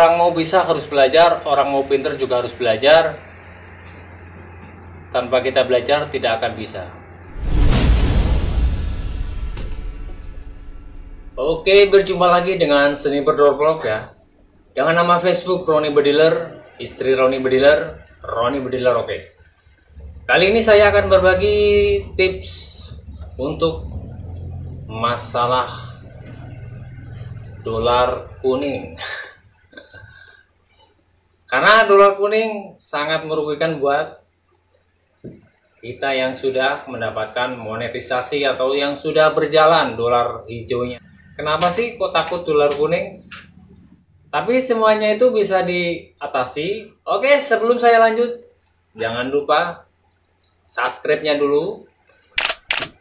orang mau bisa harus belajar, orang mau pinter juga harus belajar. Tanpa kita belajar tidak akan bisa. Oke, berjumpa lagi dengan Sniper Door Vlog ya. Dengan nama Facebook Roni Bediler, istri Roni Bediler, Roni Bediler. Oke. Kali ini saya akan berbagi tips untuk masalah dolar kuning. Karena dolar kuning sangat merugikan buat kita yang sudah mendapatkan monetisasi atau yang sudah berjalan dolar hijaunya. Kenapa sih kok takut dolar kuning? Tapi semuanya itu bisa diatasi. Oke, sebelum saya lanjut, jangan lupa subscribe-nya dulu.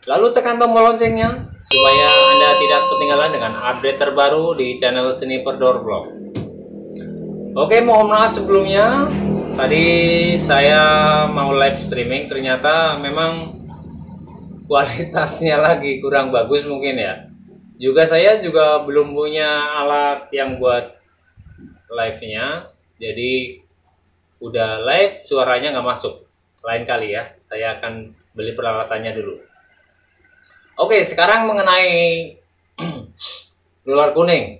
Lalu tekan tombol loncengnya supaya Anda tidak ketinggalan dengan update terbaru di channel Sniper Door Vlog. Oke, mohon maaf sebelumnya. Tadi saya mau live streaming, ternyata memang kualitasnya lagi kurang bagus mungkin ya. Saya juga belum punya alat yang buat live-nya, jadi udah live suaranya nggak masuk. Lain kali ya, saya akan beli peralatannya dulu. Oke, sekarang mengenai dolar kuning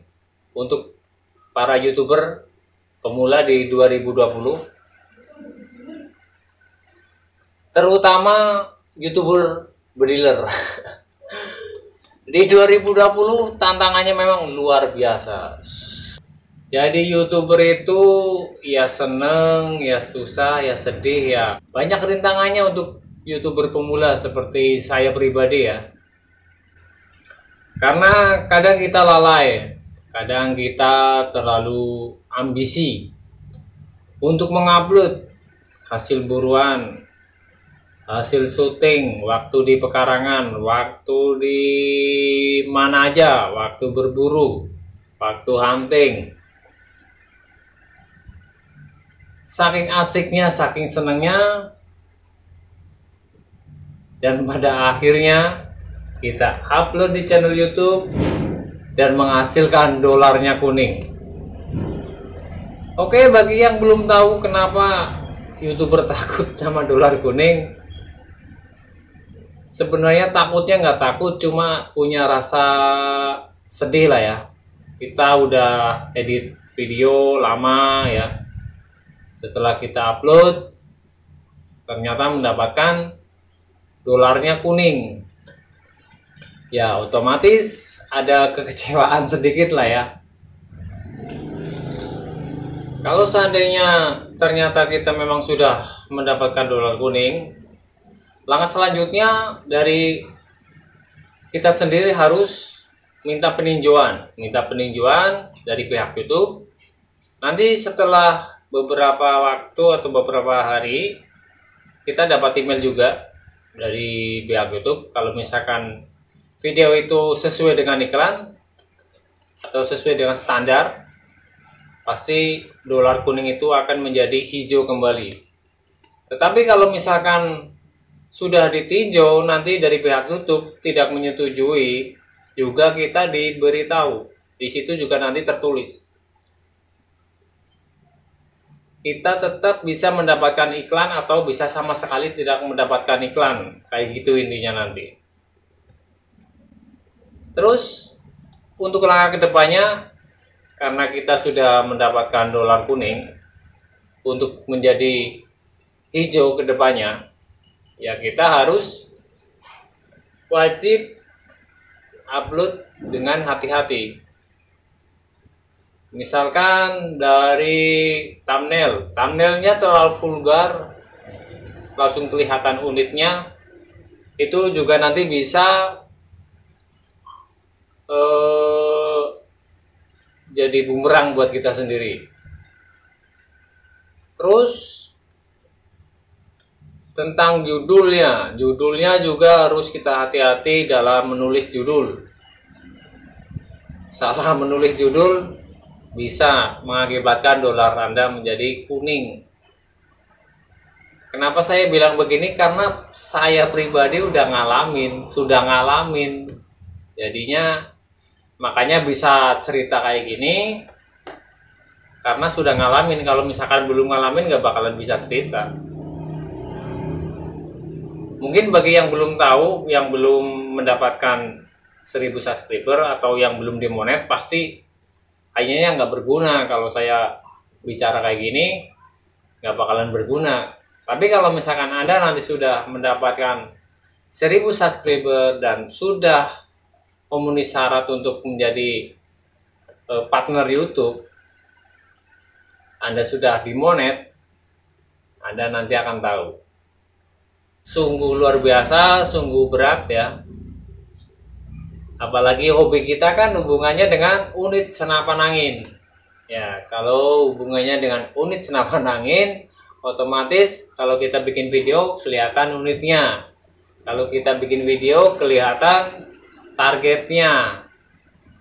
untuk para YouTuber pemula di 2020, terutama YouTuber bediler. Di 2020 tantangannya memang luar biasa. Jadi YouTuber itu ya seneng, ya susah, ya sedih, ya banyak rintangannya untuk YouTuber pemula seperti saya pribadi ya. Karena kadang kita lalai, kadang kita terlalu ambisi untuk mengupload hasil buruan, hasil syuting, waktu di pekarangan, waktu di mana aja, waktu berburu, waktu hunting. Saking asiknya, saking senangnya, dan pada akhirnya kita upload di channel YouTube dan menghasilkan dolarnya kuning. Oke, bagi yang belum tahu kenapa YouTuber takut sama dolar kuning, sebenarnya takutnya nggak takut, cuma punya rasa sedih lah ya. Kita udah edit video lama ya, setelah kita upload ternyata mendapatkan dolarnya kuning. Ya otomatis ada kekecewaan sedikit lah ya. Kalau seandainya ternyata kita memang sudah mendapatkan dolar kuning, langkah selanjutnya dari kita sendiri harus minta peninjauan dari pihak YouTube. Nanti setelah beberapa waktu atau beberapa hari kita dapat email juga dari pihak YouTube kalau misalkan video itu sesuai dengan iklan atau sesuai dengan standar, pasti dolar kuning itu akan menjadi hijau kembali. Tetapi kalau misalkan sudah ditinjau nanti dari pihak YouTube tidak menyetujui, juga kita diberitahu. Di situ juga nanti tertulis. Kita tetap bisa mendapatkan iklan atau bisa sama sekali tidak mendapatkan iklan. Kayak gitu intinya nanti. Terus untuk langkah kedepannya, karena kita sudah mendapatkan dolar kuning, untuk menjadi hijau kedepannya, ya kita harus wajib upload dengan hati-hati. Misalkan dari thumbnailnya terlalu vulgar, langsung kelihatan unitnya, itu juga nanti bisa jadi bumerang buat kita sendiri. Terus tentang judulnya juga harus kita hati-hati dalam menulis judul. Salah menulis judul bisa mengakibatkan dolar Anda menjadi kuning. Kenapa saya bilang begini? Karena saya pribadi sudah ngalamin. Jadinya makanya bisa cerita kayak gini. karena sudah ngalamin. Kalau misalkan belum ngalamin nggak bakalan bisa cerita. Mungkin bagi yang belum tahu, yang belum mendapatkan 1000 subscriber atau yang belum dimonet, pasti kayaknya nggak berguna kalau saya bicara kayak gini, nggak bakalan berguna. Tapi kalau misalkan Anda nanti sudah mendapatkan 1000 subscriber dan sudah memenuhi syarat untuk menjadi partner YouTube, Anda sudah dimonet, Anda nanti akan tahu. Sungguh luar biasa, sungguh berat ya. Apalagi hobi kita kan hubungannya dengan unit senapan angin. Ya, kalau hubungannya dengan unit senapan angin, otomatis kalau kita bikin video kelihatan unitnya. Kalau kita bikin video kelihatan targetnya.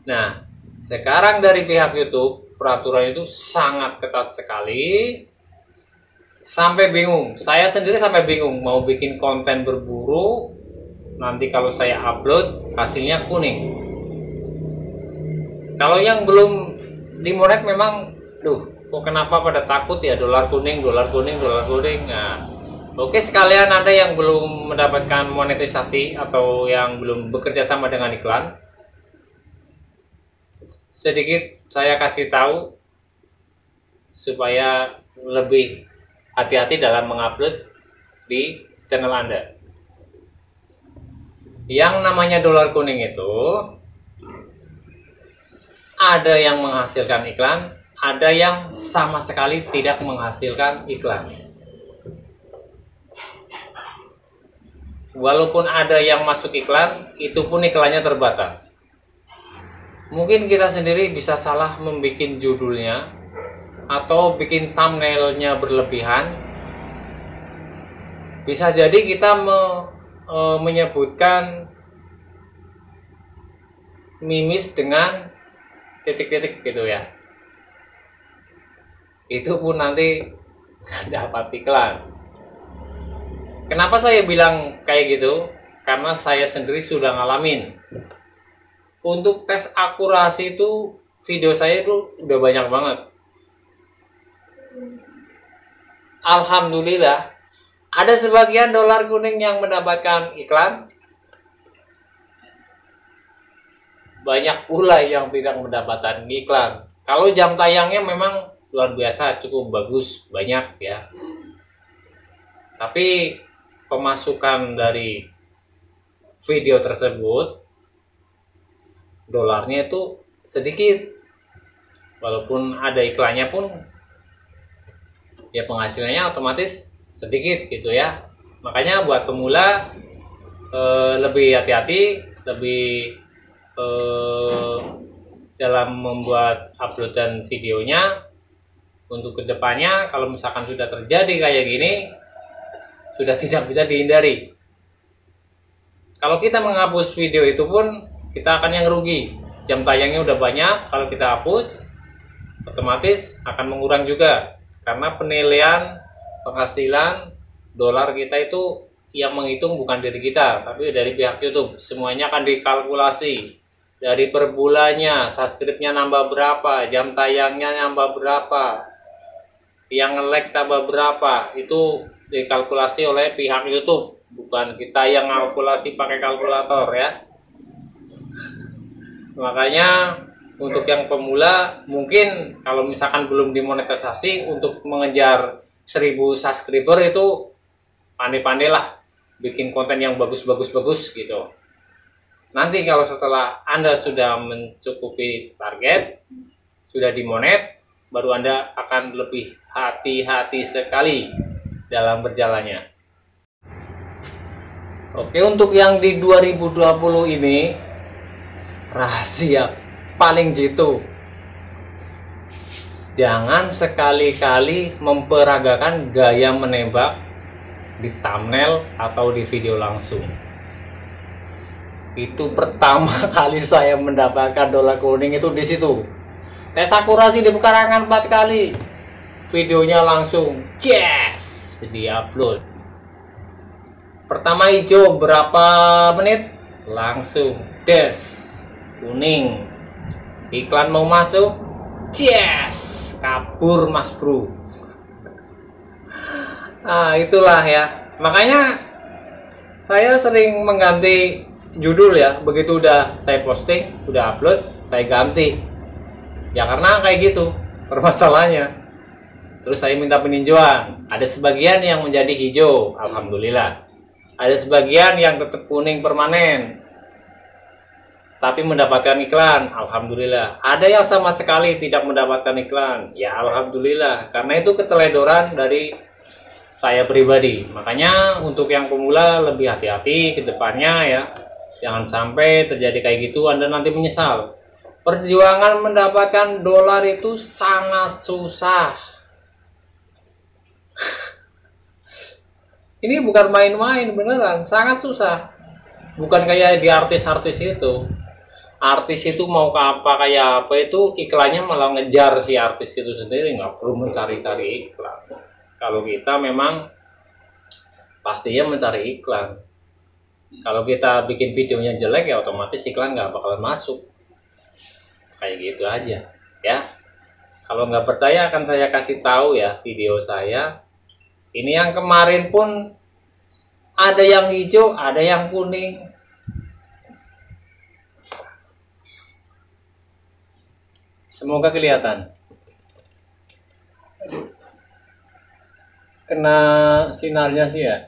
Nah, sekarang dari pihak YouTube peraturan itu sangat ketat sekali. Sampai bingung, saya sendiri sampai bingung mau bikin konten berburu, nanti kalau saya upload hasilnya kuning. Kalau yang belum dimonet memang, kok kenapa pada takut ya, dolar kuning, dolar kuning, dolar kuning. Nah, oke, sekalian Anda yang belum mendapatkan monetisasi atau yang belum bekerja sama dengan iklan, sedikit saya kasih tahu supaya lebih hati-hati dalam mengupload di channel Anda. Yang namanya dolar kuning itu ada yang menghasilkan iklan, ada yang sama sekali tidak menghasilkan iklan. Walaupun ada yang masuk iklan, itu pun iklannya terbatas. Mungkin kita sendiri bisa salah membuat judulnya atau bikin thumbnailnya berlebihan. Bisa jadi kita menyebutkan mimis dengan titik-titik gitu ya. Itu pun nanti dapat iklan. Kenapa saya bilang kayak gitu? Karena saya sendiri sudah ngalamin. Untuk tes akurasi itu video saya itu udah banyak banget. Alhamdulillah ada sebagian dolar kuning yang mendapatkan iklan, banyak pula yang tidak mendapatkan iklan. Kalau jam tayangnya memang luar biasa, cukup bagus, banyak ya. Tapi pemasukan dari video tersebut dolarnya itu sedikit. Walaupun ada iklannya pun ya penghasilannya otomatis sedikit gitu ya. Makanya buat pemula lebih hati-hati, lebih dalam membuat uploadan videonya. Untuk kedepannya kalau misalkan sudah terjadi kayak gini, sudah tidak bisa dihindari. Kalau kita menghapus video itu pun kita akan yang rugi. Jam tayangnya udah banyak, kalau kita hapus otomatis akan mengurang juga. Karena penilaian penghasilan dolar kita itu yang menghitung bukan diri kita, tapi dari pihak YouTube. Semuanya akan dikalkulasi dari per bulannya, subscribe-nya nambah berapa, jam tayangnya nambah berapa, yang nge-like tambah berapa, itu dikalkulasi oleh pihak YouTube, bukan kita yang kalkulasi pakai kalkulator ya. Makanya untuk yang pemula, mungkin kalau misalkan belum dimonetisasi, untuk mengejar 1000 subscriber itu pandai-pandai lah bikin konten yang bagus gitu. Nanti kalau setelah Anda sudah mencukupi target, sudah dimonet, baru Anda akan lebih hati-hati sekali dalam berjalannya. Oke, untuk yang di 2020 ini, rahasia paling jitu, jangan sekali-kali memperagakan gaya menembak di thumbnail atau di video langsung. Itu pertama kali saya mendapatkan dolar kuning itu di situ. Tes akurasi di pekarangan 4 kali, videonya langsung yes di-upload. Pertama hijau berapa menit, langsung des kuning. Iklan mau masuk, yes kabur Mas Bro. Nah itulah ya, makanya saya sering mengganti judul ya, begitu udah saya posting, udah upload, saya ganti ya, karena kayak gitu permasalahannya. Terus saya minta peninjauan, ada sebagian yang menjadi hijau, alhamdulillah, ada sebagian yang tetap kuning permanen tapi mendapatkan iklan, alhamdulillah. Ada yang sama sekali tidak mendapatkan iklan, ya alhamdulillah, karena itu keteledoran dari saya pribadi. Makanya untuk yang pemula lebih hati-hati ke depannya ya, jangan sampai terjadi kayak gitu, Anda nanti menyesal. Perjuangan mendapatkan dolar itu sangat susah. Ini bukan main-main, beneran sangat susah. Bukan kayak di artis-artis itu. Artis itu mau ke apa kayak apa itu iklannya malah ngejar si artis itu sendiri, nggak perlu mencari-cari iklan. Kalau kita memang pastinya mencari iklan. Kalau kita bikin videonya jelek ya otomatis iklan nggak bakalan masuk. Kayak gitu aja ya. Kalau nggak percaya akan saya kasih tahu ya video saya. Ini yang kemarin pun ada yang hijau, ada yang kuning. Semoga kelihatan. Kena sinarnya sih ya.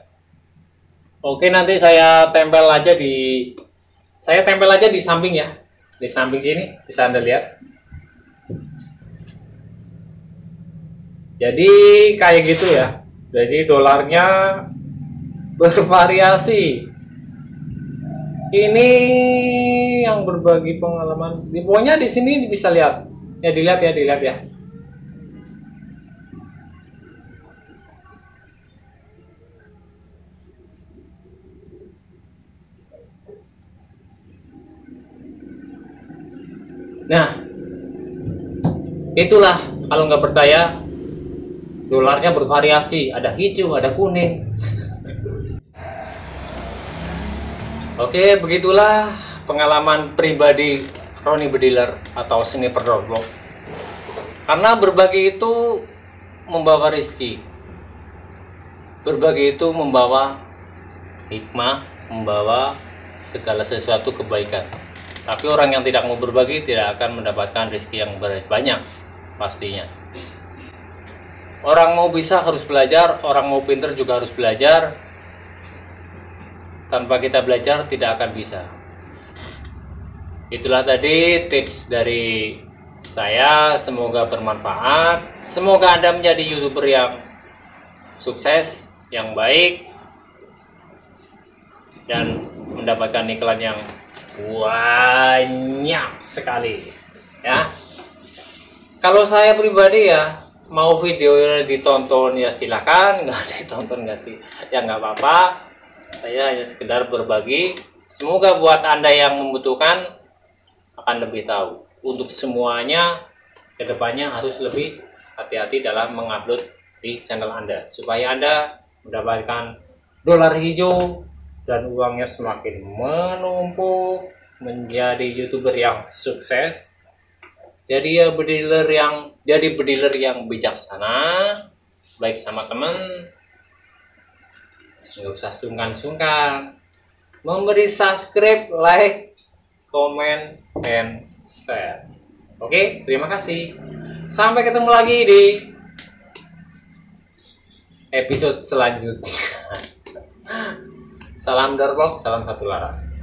Oke, nanti saya tempel aja di samping ya. Di samping sini bisa Anda lihat. Jadi kayak gitu ya. Jadi dolarnya bervariasi. Ini yang berbagi pengalaman. Pokoknya di sini bisa lihat. Ya dilihat ya. Nah, itulah kalau nggak percaya, dolarnya bervariasi, ada hijau, ada kuning. Oke, begitulah pengalaman pribadi Roni Bediler atau Sniper Vlog. Karena berbagi itu membawa rezeki, berbagi itu membawa hikmah, membawa segala sesuatu kebaikan. Tapi orang yang tidak mau berbagi tidak akan mendapatkan rezeki yang banyak pastinya. Orang mau bisa harus belajar, orang mau pinter juga harus belajar. Tanpa kita belajar tidak akan bisa. Itulah tadi tips dari saya, semoga bermanfaat. Semoga Anda menjadi YouTuber yang sukses, yang baik, dan mendapatkan iklan yang banyak sekali ya. Kalau saya pribadi ya, mau videonya ditonton ya silakan, nggak ditonton nggak sih ya nggak apa-apa. Saya hanya sekedar berbagi. Semoga buat Anda yang membutuhkan akan lebih tahu. Untuk semuanya kedepannya harus lebih hati-hati dalam mengupload di channel Anda, supaya Anda mendapatkan dolar hijau dan uangnya semakin menumpuk, menjadi YouTuber yang sukses. Jadi ya bediler yang bijaksana, baik sama teman, nggak usah sungkan-sungkan memberi subscribe, like, comment, and share. Oke, terima kasih. Sampai ketemu lagi di episode selanjutnya. Salam Darvlog, salam satu laras.